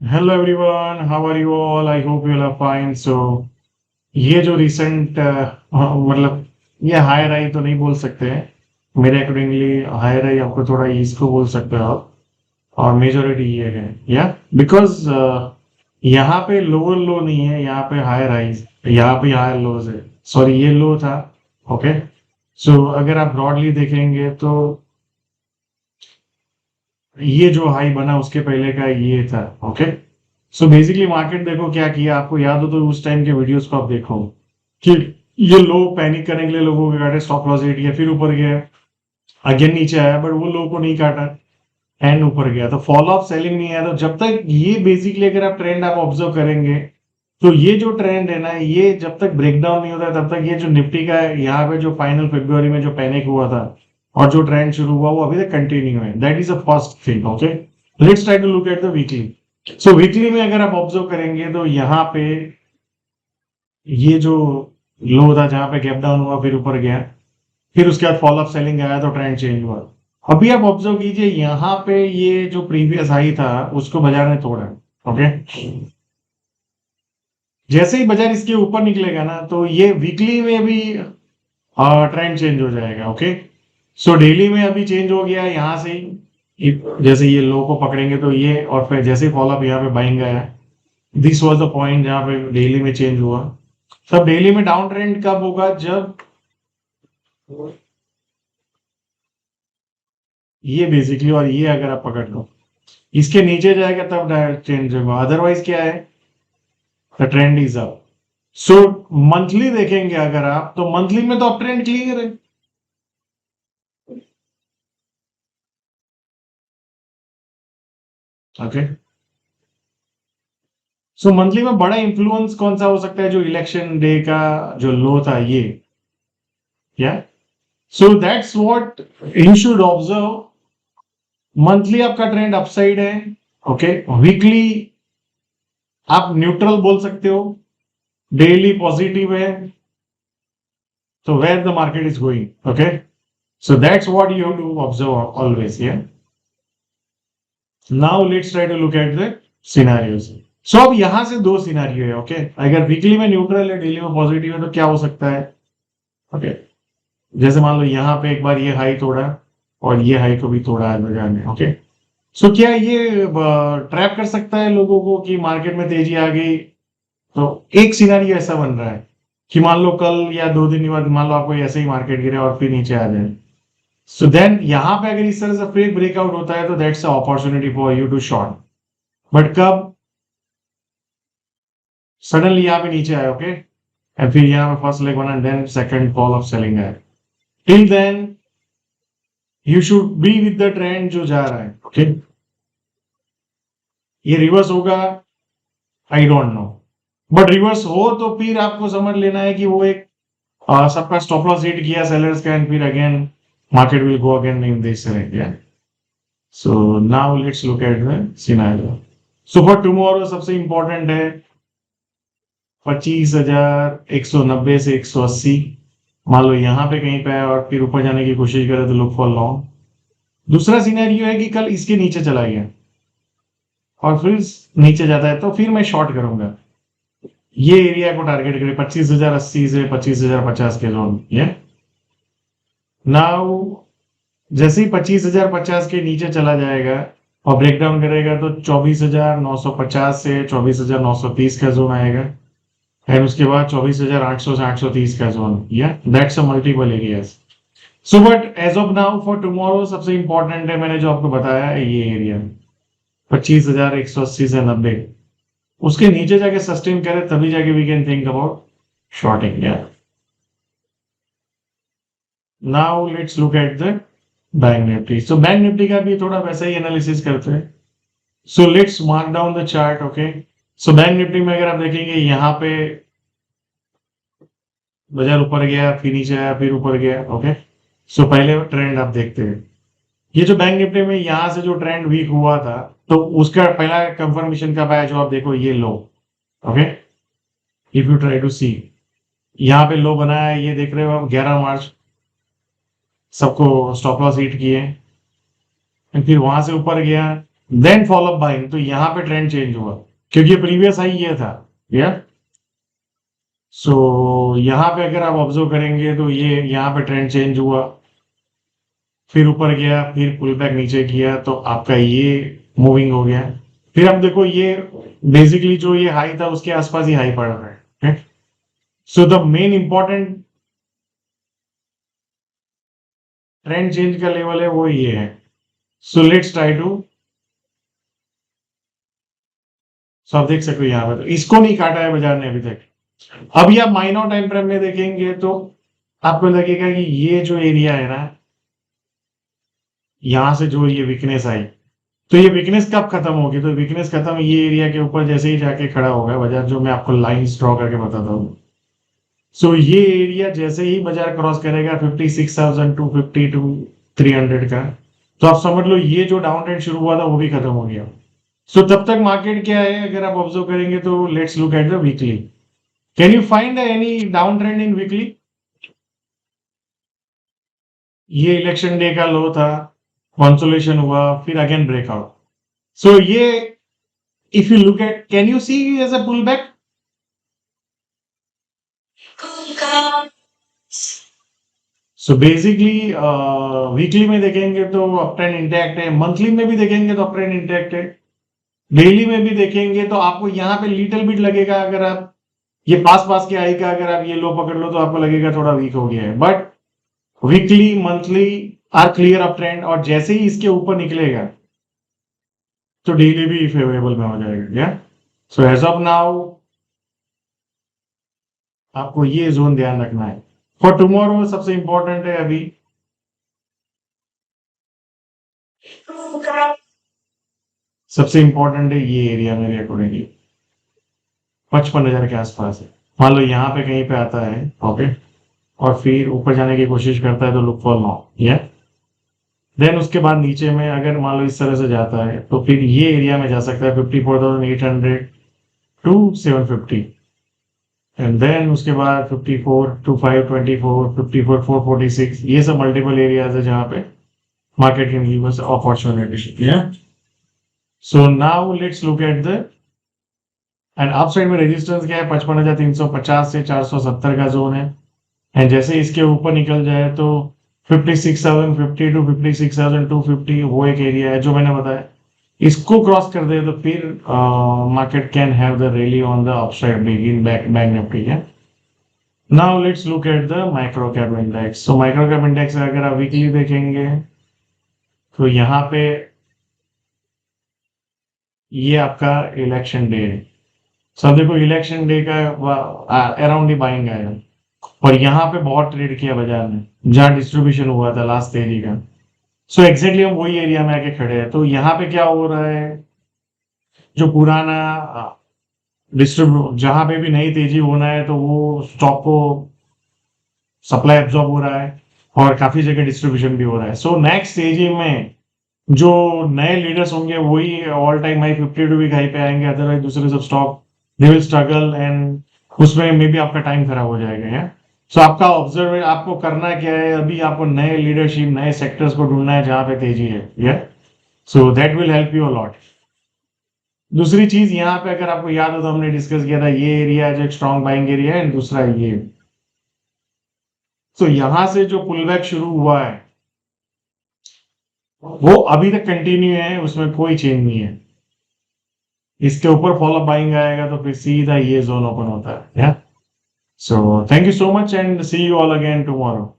Hello everyone, how are you all? I hope you are fine. So ये जो recent मतलब ये higher आई तो नहीं बोल सकते हैं। मेरे अकॉर्डिंगली हायर आई आपको थोड़ा इसको बोल सकते हो आप। और मेजोरिटी ये है या बिकॉज यहाँ पे लोअर लो नहीं है, यहाँ पे हायर हाइज, यहाँ पे हायर लोज है। सॉरी, ये लो था। ओके। सो अगर आप ब्रॉडली देखेंगे तो ये जो हाई बना उसके पहले का ये था। ओके। सो बेसिकली मार्केट देखो क्या किया, आपको याद हो तो उस टाइम के वीडियोस को आप देखो कि ये लो पैनिक करने के लिए लोगों के काटे, स्टॉप लॉस हिट किया, फिर ऊपर गया, अगेन नीचे आया, बट वो लो को नहीं काटा एंड ऊपर गया, तो फॉल ऑफ सेलिंग नहीं आया। तो जब तक ये बेसिकली अगर आप ट्रेंड आप ऑब्जर्व करेंगे तो ये जो ट्रेंड है ना, ये जब तक ब्रेकडाउन नहीं होता है तब तक ये जो निफ्टी का है यहाँ पे जो फाइनल फरवरी में जो पैनिक हुआ था और जो ट्रेंड शुरू हुआ वो अभी तक कंटिन्यू है। That is a first thing. Okay, let's try to look at the weekly. So weekly में अगर आप ऑब्जर्व करेंगे तो यहाँ पे ये जो लो था जहां पे गैप डाउन हुआ फिर ऊपर गया, फिर उसके बाद फॉल ऑफ सेलिंग आया तो ट्रेंड चेंज हुआ। अभी आप ऑब्जर्व कीजिए यहाँ पे ये जो प्रीवियस हाई था उसको बाजार ने तोड़ा। ओके। जैसे ही बाजार इसके ऊपर निकलेगा ना तो ये वीकली में भी ट्रेंड चेंज हो जाएगा। ओके। सो डेली में अभी चेंज हो गया यहाँ से ही, जैसे ये लो को पकड़ेंगे तो ये, और फिर जैसे ही फॉल अप यहाँ पे बाइंग आया, दिस वाज द पॉइंट जहां पे डेली में चेंज हुआ। तब डेली में डाउन ट्रेंड कब होगा? जब ये बेसिकली और ये अगर आप पकड़ लो इसके नीचे जाएगा तब डायरेक्ट चेंज होगा, अदरवाइज क्या है, the trend is up. So monthly देखेंगे अगर आप तो मंथली में तो अप ट्रेंड क्लियर है। ओके। सो मंथली में बड़ा इंफ्लुएंस कौन सा हो सकता है? जो इलेक्शन डे का जो लो था ये, या so that's what you should observe. Monthly आपका ट्रेंड अपसाइड है। ओके। वीकली आप न्यूट्रल बोल सकते हो, डेली पॉजिटिव है। So where the market is going, okay? So that's what you have to observe always. Yeah. Now let's try to look at the scenarios. So अब यहां से दो सिनारियो है। ओके, अगर वीकली में न्यूट्रल है, daily में पॉजिटिव है, तो क्या हो सकता है? ओके, जैसे मान लो यहाँ पे एक बार ये हाई तोड़ा और ये हाई को भी तोड़ा है बाजार ने। ओके। सो क्या ये ट्रैप कर सकता है लोगों को कि मार्केट में तेजी आ गई? तो एक सिनारियो ऐसा बन रहा है कि मान लो कल या 2 दिन बाद मान लो आपको ऐसे ही मार्केट गिरे और फिर नीचे आ जाए। सो देन यहाँ पे अगर इस तरह से फिर ब्रेकआउट होता है तो that's a opportunity for you to short. But कब? सडनली यहाँ पे नीचे आए। ओके। एंड फिर यहाँ पे फर्स्ट लेग बना, then second call of selling है। Till then you should be with the trend जो जा रहा है। ओके। ये रिवर्स होगा, I don't know, but reverse हो तो फिर आपको समझ लेना है कि वो एक सबका स्टॉप लॉस हिट किया सेलर्स का, एंड फिर again market will go again in this range. So now let's look at the scenario. So for tomorrow सबसे इंपॉर्टेंट है 25,190 से 180। मान लो यहाँ पे कहीं पे है और फिर ऊपर जाने की कोशिश करे तो लुक फॉर लॉन्ग। दूसरा सिनेरियो है कि कल इसके नीचे चला गया और फिर नीचे जाता है तो फिर मैं शॉर्ट करूंगा। ये एरिया को टारगेट करें 25,080 से 25,050 के जोन। ये नाउ जैसे ही 25,050 के नीचे चला जाएगा और ब्रेकडाउन करेगा तो 24,950 से 24,930 का जोन आएगा, एंड उसके बाद 24,800 से 830 का जोन। या that's a multiple areas. So but as of now for tomorrow सबसे इंपॉर्टेंट है, मैंने जो आपको बताया है ये एरिया 25,180 से 90। उसके नीचे जाके सस्टेन करे तभी जाके we can think about shorting. Yeah now let's look at the bank Nifty. So bank Nifty का भी थोड़ा वैसा ही एनालिसिस करते हैं। So let's mark down the chart. Okay. So bank Nifty में अगर आप देखेंगे यहाँ पे बाजार ऊपर गया, फिर नीचे आया, फिर ऊपर गया। ओके। सो पहले ट्रेंड आप देखते हैं, ये जो बैंक निफ्टी में यहां से जो ट्रेंड वीक हुआ था तो उसका पहला कंफर्मेशन कब आया? जो आप देखो ये low. Okay. If you try to see, यहाँ पे लो बनाया है, ये देख रहे हो आप 11 मार्च, सबको स्टॉप लॉस हिट किए, फिर वहां से ऊपर गया, देन फॉलो बाइंग, तो यहाँ पे ट्रेंड चेंज हुआ क्योंकि प्रीवियस हाई ये था। या सो यहाँ पे अगर आप ऑब्जर्व करेंगे तो ये यहाँ पे ट्रेंड चेंज हुआ, फिर ऊपर गया, फिर पुल बैक नीचे किया, तो आपका ये मूविंग हो गया। फिर अब देखो ये बेसिकली जो ये हाई था उसके आसपास ही हाई पड़ रहा है। So the main important trend change का लेवल है वो ये है। सो लेट्स ट्राई टू, सो आप देख सकते हो यहाँ पे तो इसको नहीं काटा है बाजार ने अभी तक। अभी आप माइनर टाइम फ्रेम में देखेंगे तो आपको लगेगा कि ये जो एरिया है ना, यहां से जो ये वीकनेस आई, तो ये वीकनेस कब खत्म होगी? तो वीकनेस खत्म ये एरिया के ऊपर जैसे ही जाके खड़ा होगा बाजार, जो मैं आपको लाइन ड्रॉ करके बताता हूँ। सो ये एरिया जैसे ही बाजार क्रॉस करेगा 56,250 टू 300 का, तो आप समझ लो ये जो डाउन ट्रेंड शुरू हुआ था वो भी खत्म हो गया। सो तब तक मार्केट क्या है अगर आप ऑब्जर्व करेंगे तो let's look at the weekly. Can you find any down trend in weekly? ये इलेक्शन डे का लो था, कॉन्सोलेशन हुआ, फिर अगेन ब्रेकआउट। सो ये if you look at, can you see as a pull back? So basically weekly में देखेंगे तो up trend intact है, मंथली में भी देखेंगे तो अप ट्रेंड इंटैक्ट है, डेली में भी देखेंगे तो आपको यहाँ पे लिटिल बिट लगेगा, अगर आप ये पास पास के आई का अगर आप ये लो पकड़ लो तो आपको लगेगा थोड़ा वीक हो गया है, but weekly monthly are clear up trend, और जैसे ही इसके ऊपर निकलेगा तो डेली भी फेवरेबल में हो जाएगा। या सो एज ऑफ नाउ आपको ये जोन ध्यान रखना है। फॉर टुमारो सबसे इंपॉर्टेंट है अभी, सबसे इंपॉर्टेंट है ये एरिया मेरे अकॉर्डिंगली 55,000 के आसपास है। मान लो यहाँ पे कहीं पे आता है, ओके, और फिर ऊपर जाने की कोशिश करता है तो लुक फॉर लॉन्ग। या देन उसके बाद नीचे में अगर मान लो इस तरह से जाता है तो फिर ये एरिया में जा सकता है 54,800 टू 750, एंड देन उसके बाद 54 टू 524, 54 446, ये सब मल्टीपल एरियाज है जहां पे market can give us opportunity. Yeah so now let's look at the, and up side में रेजिस्टेंस क्या है? 55,350 से 470 का जोन है, एंड जैसे इसके ऊपर निकल जाए तो 56,050 टू 56,250 वो एक एरिया है जो मैंने बताया। इसको क्रॉस कर दे तो फिर market can have the rally on the upside बिगिन बैंक निफ्टी है। Now let's look at the micro cap index. So micro cap index अगर आप वीकली देखेंगे तो यहाँ पे ये आपका इलेक्शन डे है। सब देखो इलेक्शन डे का अराउंड ही बाइंग आया, और यहाँ पे बहुत ट्रेड किया बाजार ने जहां डिस्ट्रीब्यूशन हुआ था लास्ट तेजी का। सो एग्जैक्टली हम वही एरिया में आके खड़े हैं, तो यहाँ पे क्या हो रहा है, जो पुराना डिस्ट्रीब्यूट जहां पे भी नई तेजी होना है तो वो स्टॉक को सप्लाई एब्जॉर्ब हो रहा है और काफी जगह डिस्ट्रीब्यूशन भी हो रहा है। सो नेक्स्ट तेजी में जो नए लीडर्स होंगे वही all time high 52 week high पे आएंगे, अदरवाइज दूसरे सब stock they will struggle, and उसमें मे बी आपका टाइम खराब हो जाएगा। सो आपका ऑब्जर्व आपको करना क्या है, अभी आपको नए लीडरशिप नए सेक्टर्स को ढूंढना है जहां पे तेजी है। So that will help you a lot. दूसरी चीज यहाँ पे अगर आपको याद हो तो हमने डिस्कस किया था ये एरिया जो एक स्ट्रॉन्ग बाइंग एरिया है, एंड दूसरा ये। सो यहां से जो पुल बैक शुरू हुआ है वो अभी तक कंटिन्यू है, उसमें कोई चेंज नहीं है। इसके ऊपर फॉलो बाइंग आएगा तो फिर सीधा ये जोन ओपन होता है। So thank you so much and see you all again tomorrow.